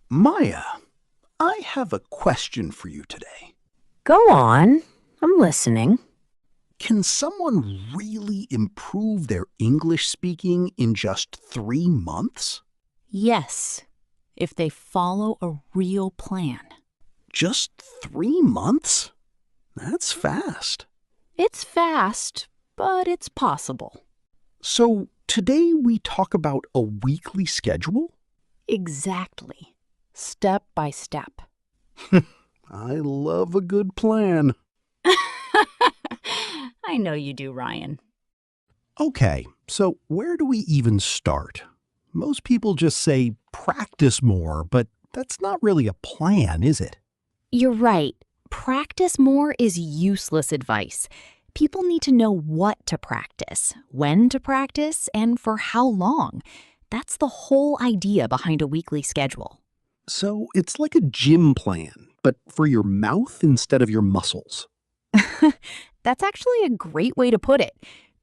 Maya, I have a question for you today. Go on. I'm listening. Can someone really improve their English speaking in just 3 months? Yes, if they follow a real plan. Just 3 months? That's fast. It's fast, but it's possible. So today we talk about a weekly schedule? Exactly. Step by step. I love a good plan. I know you do, Ryan. Okay, so where do we even start? Most people just say practice more, but that's not really a plan, is it? You're right. Practice more is useless advice. People need to know what to practice, when to practice, and for how long. That's the whole idea behind a weekly schedule. So it's like a gym plan, but for your mouth instead of your muscles. That's actually a great way to put it.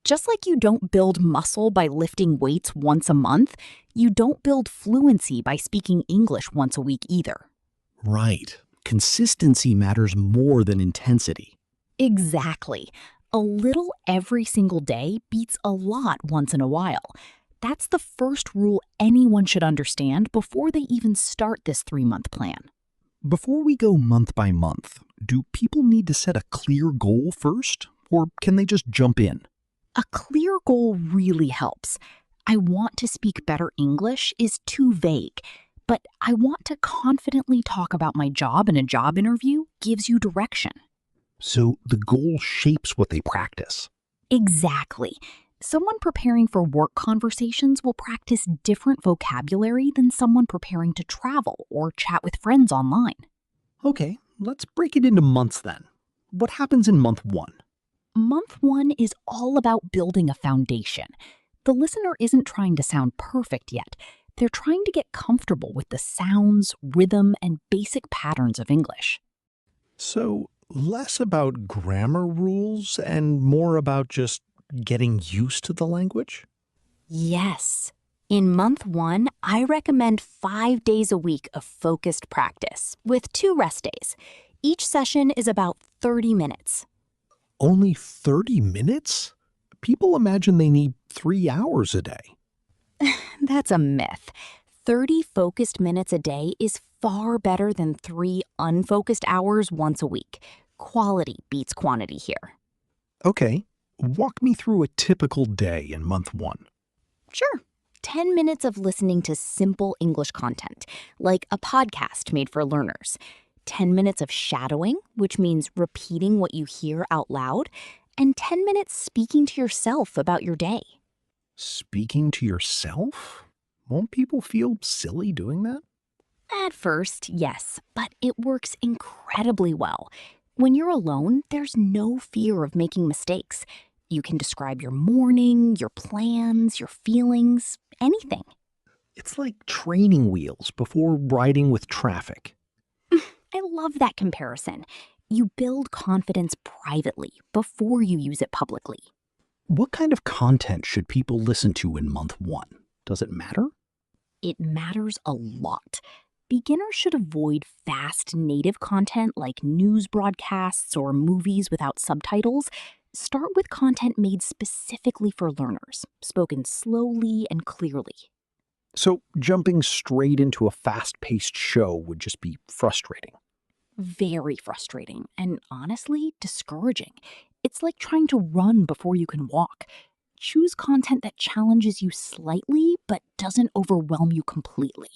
Just like you don't build muscle by lifting weights once a month, you don't build fluency by speaking English once a week either. Right. Consistency matters more than intensity. Exactly. A little every single day beats a lot once in a while. That's the first rule anyone should understand before they even start this 3-month plan. Before we go month by month, do people need to set a clear goal first, or can they just jump in? A clear goal really helps. I want to speak better English is too vague, but I want to confidently talk about my job in a job interview gives you direction. So the goal shapes what they practice. Exactly. Someone preparing for work conversations will practice different vocabulary than someone preparing to travel or chat with friends online. Okay, let's break it into months then. What happens in month 1? Month 1 is all about building a foundation. The listener isn't trying to sound perfect yet. They're trying to get comfortable with the sounds, rhythm, and basic patterns of English. So less about grammar rules and more about just getting used to the language? Yes. In month 1, I recommend 5 days a week of focused practice with 2 rest days. Each session is about 30 minutes. Only 30 minutes? People imagine they need 3 hours a day. That's a myth. 30 focused minutes a day is far better than 3 unfocused hours once a week. Quality beats quantity here. Okay, walk me through a typical day in month 1. Sure. 10 minutes of listening to simple English content, like a podcast made for learners. 10 minutes of shadowing, which means repeating what you hear out loud. And 10 minutes speaking to yourself about your day. Speaking to yourself? Won't people feel silly doing that? At first, yes, but it works incredibly well. When you're alone, there's no fear of making mistakes. You can describe your morning, your plans, your feelings, anything. It's like training wheels before riding with traffic. I love that comparison. You build confidence privately before you use it publicly. What kind of content should people listen to in month 1? Does it matter? It matters a lot. Beginners should avoid fast native content like news broadcasts or movies without subtitles. Start with content made specifically for learners, spoken slowly and clearly. So jumping straight into a fast-paced show would just be frustrating. Very frustrating and honestly discouraging. It's like trying to run before you can walk. Choose content that challenges you slightly but doesn't overwhelm you completely.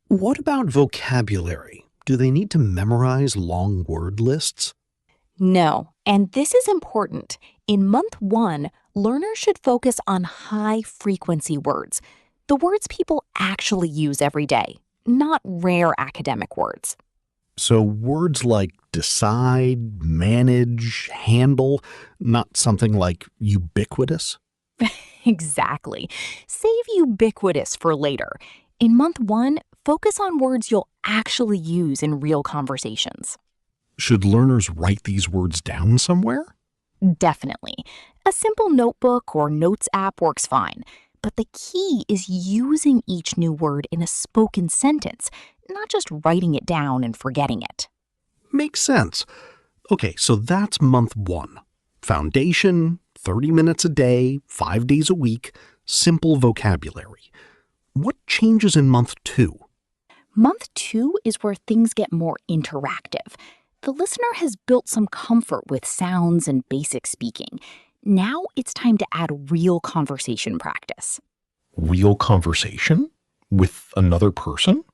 What about vocabulary? Do they need to memorize long word lists? No, and this is important. In month 1, learners should focus on high-frequency words, the words people actually use every day, not rare academic words. So words like decide, manage, handle, not something like ubiquitous? Exactly. Save ubiquitous for later. In month 1, focus on words you'll actually use in real conversations. Should learners write these words down somewhere? Definitely. A simple notebook or notes app works fine, But the key is using each new word in a spoken sentence, not just writing it down and forgetting it. Makes sense. Okay, so that's month 1. Foundation, 30 minutes a day, 5 days a week, simple vocabulary. What changes in month 2? Month 2 is where things get more interactive. The listener has built some comfort with sounds and basic speaking. Now it's time to add real conversation practice. Real conversation? With another person?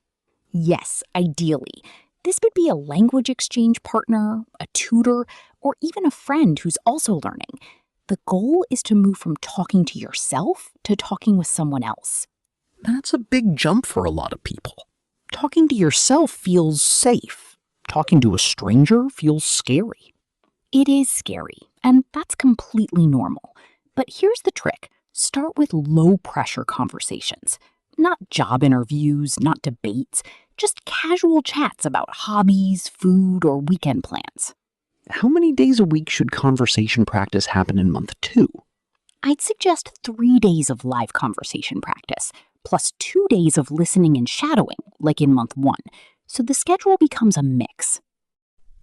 Yes, ideally. This would be a language exchange partner, a tutor, or even a friend who's also learning. The goal is to move from talking to yourself to talking with someone else. That's a big jump for a lot of people. Talking to yourself feels safe. Talking to a stranger feels scary. It is scary, and that's completely normal. But here's the trick. Start with low-pressure conversations. Not job interviews, not debates, just casual chats about hobbies, food, or weekend plans. How many days a week should conversation practice happen in month 2? I'd suggest 3 days of live conversation practice, plus 2 days of listening and shadowing, like in month 1. So the schedule becomes a mix.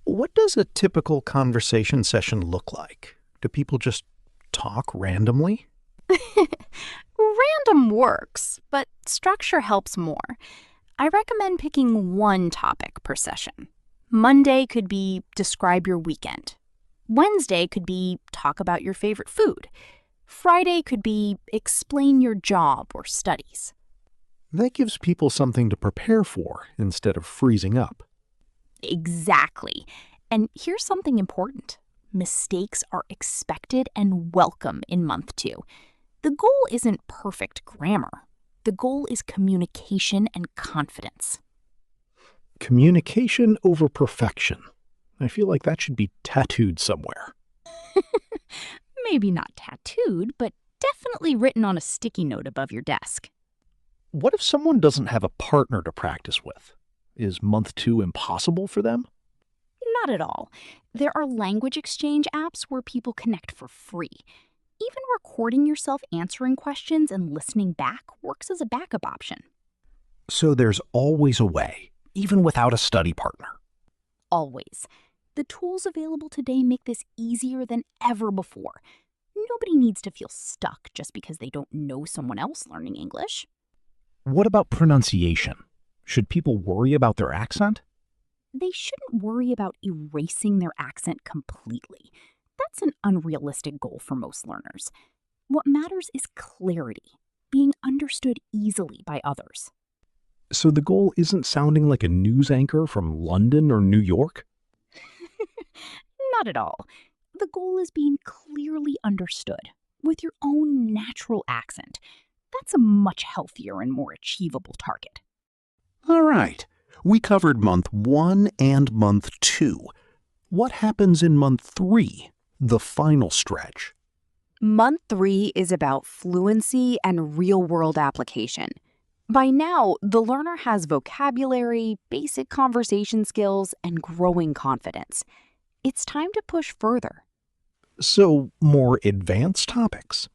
What does a typical conversation session look like? Do people just talk randomly? Random works, but structure helps more. I recommend picking one topic per session. Monday could be describe your weekend. Wednesday could be talk about your favorite food. Friday could be explain your job or studies. That gives people something to prepare for instead of freezing up. Exactly. And here's something important. Mistakes are expected and welcome in month 2. The goal isn't perfect grammar. The goal is communication and confidence. Communication over perfection. I feel like that should be tattooed somewhere. Maybe not tattooed, but definitely written on a sticky note above your desk. What if someone doesn't have a partner to practice with? Is month 2 impossible for them? Not at all. There are language exchange apps where people connect for free. Even recording yourself answering questions and listening back works as a backup option. So there's always a way, even without a study partner. Always. The tools available today make this easier than ever before. Nobody needs to feel stuck just because they don't know someone else learning English. What about pronunciation? Should people worry about their accent? They shouldn't worry about erasing their accent completely. That's an unrealistic goal for most learners. What matters is clarity, being understood easily by others. So the goal isn't sounding like a news anchor from London or New York? Not at all. The goal is being clearly understood, with your own natural accent. That's a much healthier and more achievable target. All right. We covered month 1 and month 2. What happens in month 3, the final stretch? Month 3 is about fluency and real-world application. By now, the learner has vocabulary, basic conversation skills, and growing confidence. It's time to push further. So, more advanced topics.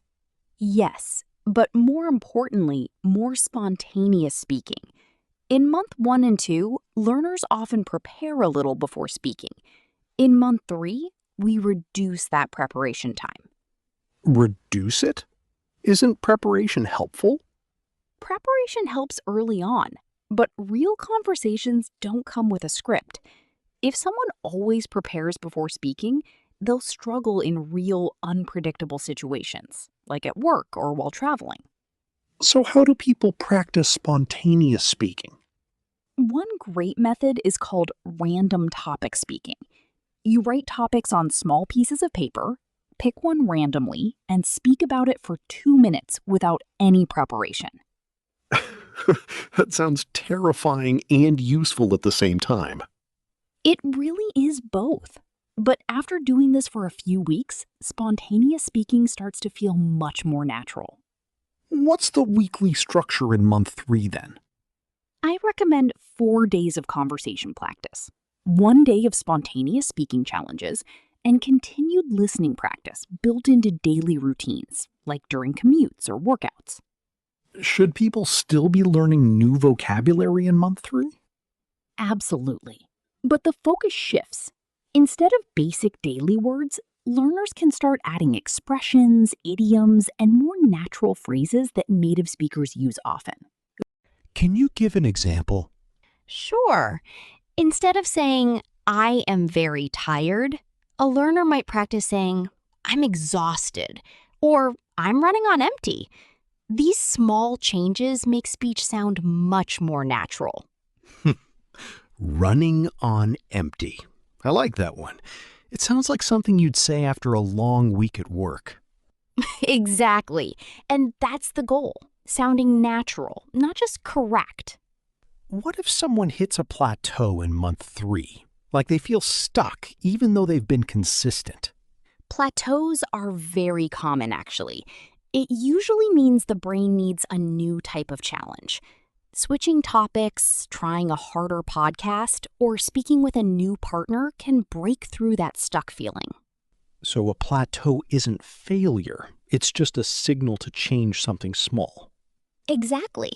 Yes, but more importantly, more spontaneous speaking. In month 1 and 2, learners often prepare a little before speaking. In month 3, we reduce that preparation time. Reduce it? Isn't preparation helpful? Preparation helps early on, but real conversations don't come with a script. If someone always prepares before speaking, they'll struggle in real, unpredictable situations, like at work or while traveling. So how do people practice spontaneous speaking? One great method is called random topic speaking. You write topics on small pieces of paper, pick one randomly, and speak about it for 2 minutes without any preparation. That sounds terrifying and useful at the same time. It really is both. But after doing this for a few weeks, spontaneous speaking starts to feel much more natural. What's the weekly structure in month 3 then? I recommend 4 days of conversation practice, 1 day of spontaneous speaking challenges, and continued listening practice built into daily routines, like during commutes or workouts. Should people still be learning new vocabulary in month 3? Absolutely. But the focus shifts. Instead of basic daily words, learners can start adding expressions, idioms, and more natural phrases that native speakers use often. Can you give an example? Sure. Instead of saying, I am very tired, a learner might practice saying, I'm exhausted, or I'm running on empty. These small changes make speech sound much more natural. Running on empty. I like that one. It sounds like something you'd say after a long week at work. Exactly. And that's the goal, sounding natural, not just correct. What if someone hits a plateau in month 3? Like they feel stuck even though they've been consistent. Plateaus are very common, actually. It usually means the brain needs a new type of challenge. Switching topics, trying a harder podcast, or speaking with a new partner can break through that stuck feeling. So a plateau isn't failure. It's just a signal to change something small. Exactly.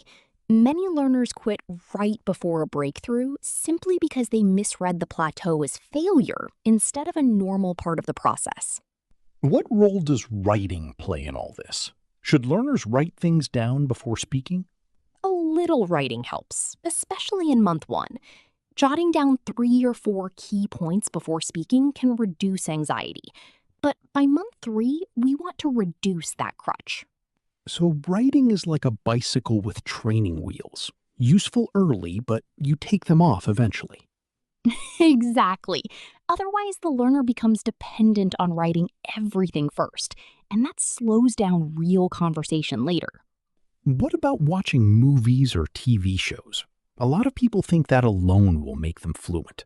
Many learners quit right before a breakthrough simply because they misread the plateau as failure instead of a normal part of the process. What role does writing play in all this? Should learners write things down before speaking? A little writing helps, especially in month 1. Jotting down 3 or 4 key points before speaking can reduce anxiety. But by month 3, we want to reduce that crutch. So writing is like a bicycle with training wheels. Useful early, but you take them off eventually. Exactly. Otherwise, the learner becomes dependent on writing everything first, and that slows down real conversation later. What about watching movies or TV shows? A lot of people think that alone will make them fluent.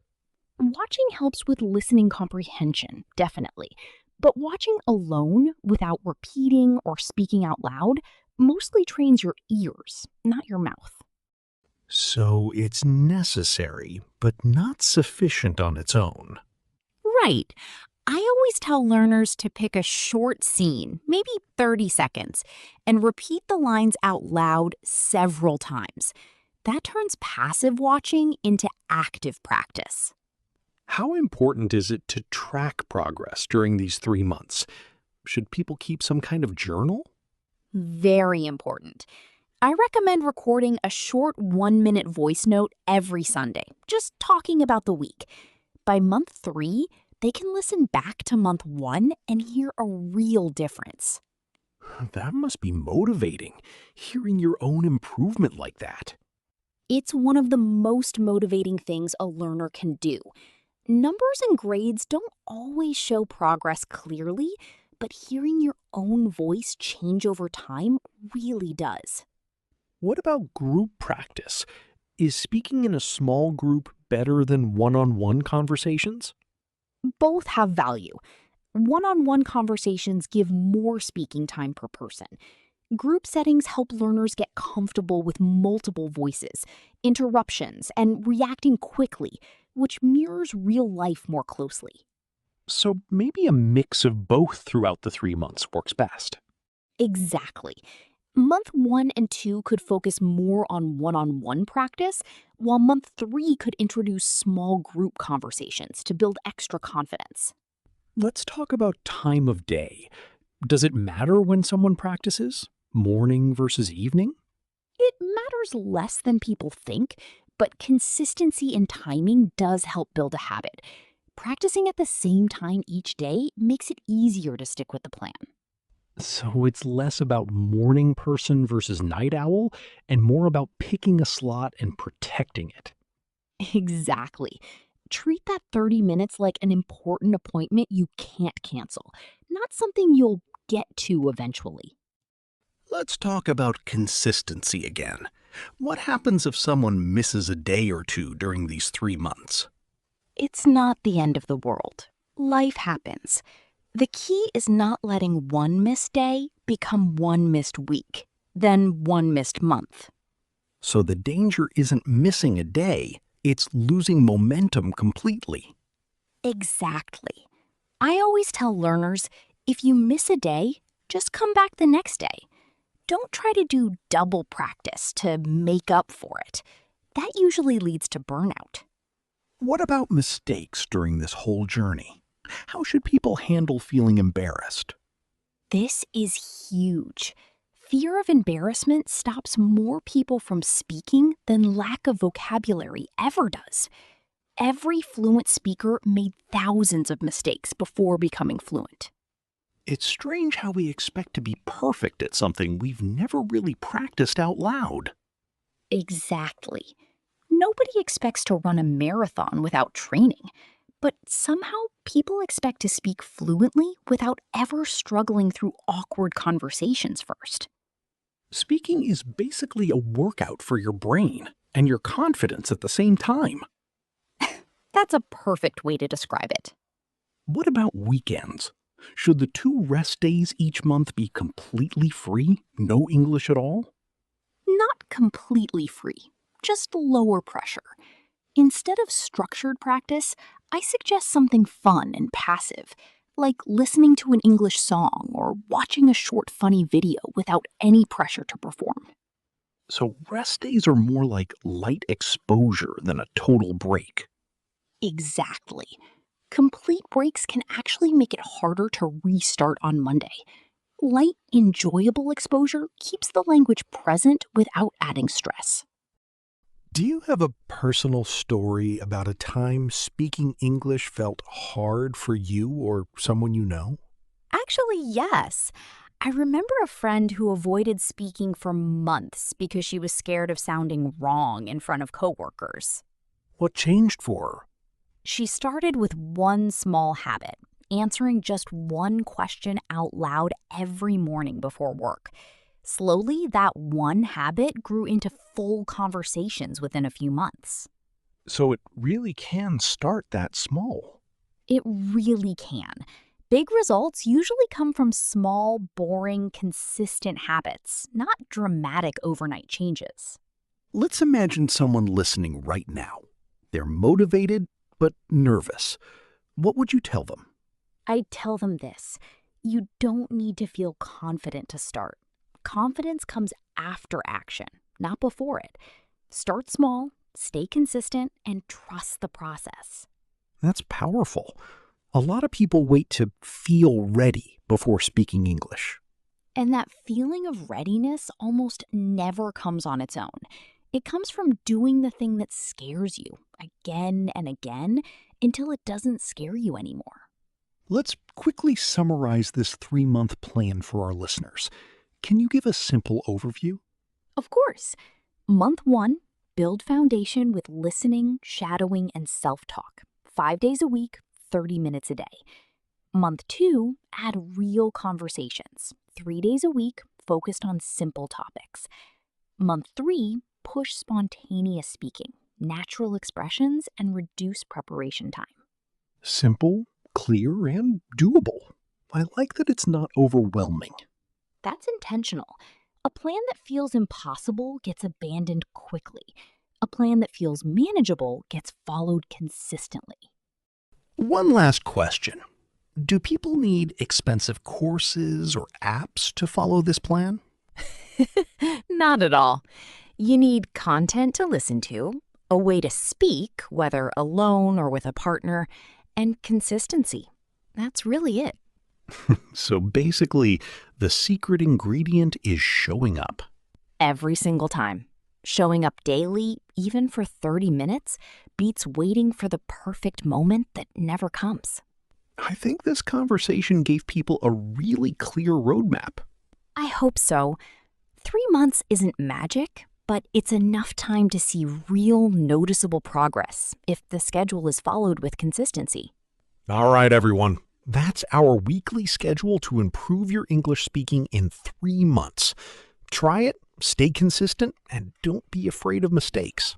Watching helps with listening comprehension, definitely. But watching alone, without repeating or speaking out loud, mostly trains your ears, not your mouth. So it's necessary, but not sufficient on its own. Right. I always tell learners to pick a short scene, maybe 30 seconds, and repeat the lines out loud several times. That turns passive watching into active practice. How important is it to track progress during these 3 months? Should people keep some kind of journal? Very important. I recommend recording a short 1-minute voice note every Sunday, just talking about the week. By month 3, they can listen back to month 1 and hear a real difference. That must be motivating, hearing your own improvement like that. It's one of the most motivating things a learner can do. Numbers and grades don't always show progress clearly, but hearing your own voice change over time really does. What about group practice? Is speaking in a small group better than one-on-one conversations? Both have value. One-on-one conversations give more speaking time per person. Group settings help learners get comfortable with multiple voices, interruptions, and reacting quickly, which mirrors real life more closely. So maybe a mix of both throughout the 3 months works best. Exactly. Month 1 and 2 could focus more on one-on-one practice, while month 3 could introduce small group conversations to build extra confidence. Let's talk about time of day. Does it matter when someone practices? Morning versus evening? It matters less than people think, but consistency in timing does help build a habit. Practicing at the same time each day makes it easier to stick with the plan. So it's less about morning person versus night owl and more about picking a slot and protecting it. Exactly. Treat that 30 minutes like an important appointment you can't cancel, not something you'll get to eventually. Let's talk about consistency again. What happens if someone misses a day or two during these 3 months? It's not the end of the world. Life happens. The key is not letting one missed day become one missed week, then one missed month. So the danger isn't missing a day, it's losing momentum completely. Exactly. I always tell learners, if you miss a day, just come back the next day. Don't try to do double practice to make up for it. That usually leads to burnout. What about mistakes during this whole journey? How should people handle feeling embarrassed? This is huge. Fear of embarrassment stops more people from speaking than lack of vocabulary ever does. Every fluent speaker made thousands of mistakes before becoming fluent. It's strange how we expect to be perfect at something we've never really practiced out loud. Exactly. Nobody expects to run a marathon without training, but somehow people expect to speak fluently without ever struggling through awkward conversations first. Speaking is basically a workout for your brain and your confidence at the same time. That's a perfect way to describe it. What about weekends? Should the 2 rest days each month be completely free? No English at all? Not completely free, just lower pressure. Instead of structured practice, I suggest something fun and passive, like listening to an English song or watching a short funny video without any pressure to perform. So rest days are more like light exposure than a total break. Exactly. Complete breaks can actually make it harder to restart on Monday. Light, enjoyable exposure keeps the language present without adding stress. Do you have a personal story about a time speaking English felt hard for you or someone you know? Actually, yes. I remember a friend who avoided speaking for months because she was scared of sounding wrong in front of coworkers. What changed for her? She started with one small habit, answering just one question out loud every morning before work. Slowly, that one habit grew into full conversations within a few months. So it really can start that small. It really can. Big results usually come from small, boring, consistent habits, not dramatic overnight changes. Let's imagine someone listening right now. They're motivated, but nervous. What would you tell them? I'd tell them this: you don't need to feel confident to start. Confidence comes after action, not before it. Start small, stay consistent, and trust the process. That's powerful. A lot of people wait to feel ready before speaking English. And that feeling of readiness almost never comes on its own. It comes from doing the thing that scares you again and again until it doesn't scare you anymore. Let's quickly summarize this 3-month plan for our listeners. Can you give a simple overview? Of course. Month 1, build foundation with listening, shadowing, and self-talk. 5 days a week, 30 minutes a day. Month 2, add real conversations. 3 days a week, focused on simple topics. Month 3, push spontaneous speaking, natural expressions, and reduce preparation time. Simple, clear, and doable. I like that it's not overwhelming. That's intentional. A plan that feels impossible gets abandoned quickly. A plan that feels manageable gets followed consistently. One last question. Do people need expensive courses or apps to follow this plan? Not at all. You need content to listen to, a way to speak, whether alone or with a partner, and consistency. That's really it. So basically, the secret ingredient is showing up. Every single time. Showing up daily, even for 30 minutes, beats waiting for the perfect moment that never comes. I think this conversation gave people a really clear roadmap. I hope so. 3 months isn't magic, but it's enough time to see real, noticeable progress if the schedule is followed with consistency. All right, everyone. That's our weekly schedule to improve your English speaking in 3 months. Try it, stay consistent, and don't be afraid of mistakes.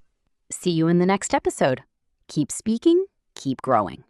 See you in the next episode. Keep speaking, keep growing.